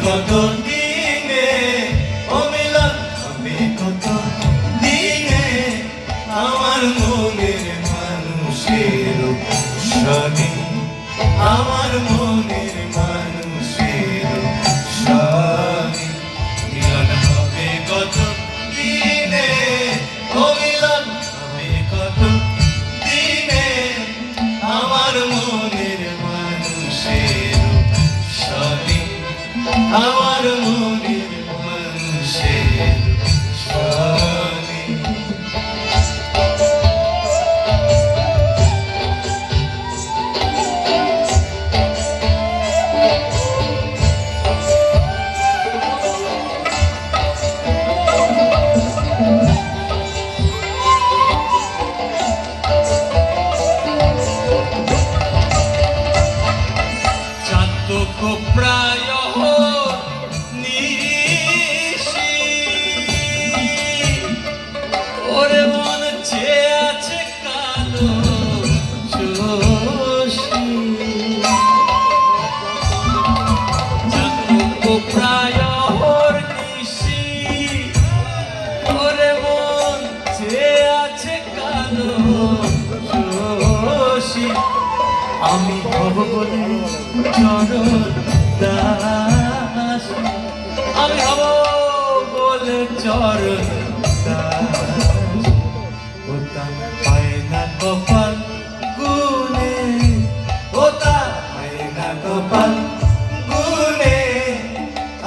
কত দিনে ও মিলন হবে কত দিনে আমার মনের মানুষের সনে আমার মনের মানুষের সনে মিলন হবে কত দিনে ও মিলন হবে কত দিনে আমার মনের মানুষের সনে আমার মনের মানুষের সনে প্রায় নিশি ওরে মন চেয়ে আছে কালো শোষী প্রায় নিশি ওরে মন চেয়ে আছে কালো শোষী আমি হব বলে চরণ দাস আমি হব বলে চরণ দাস ওটা পায় না কপাল গুনে ওটা পায় না কপাল গুনে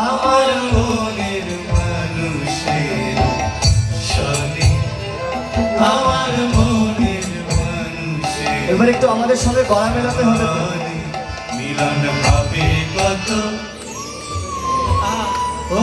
আমার মনের মানুষের সনে আমার মনের মানুষের এবার একটু আমাদের সঙ্গে গলা মেলাতে হবে মিলন হবে কত ও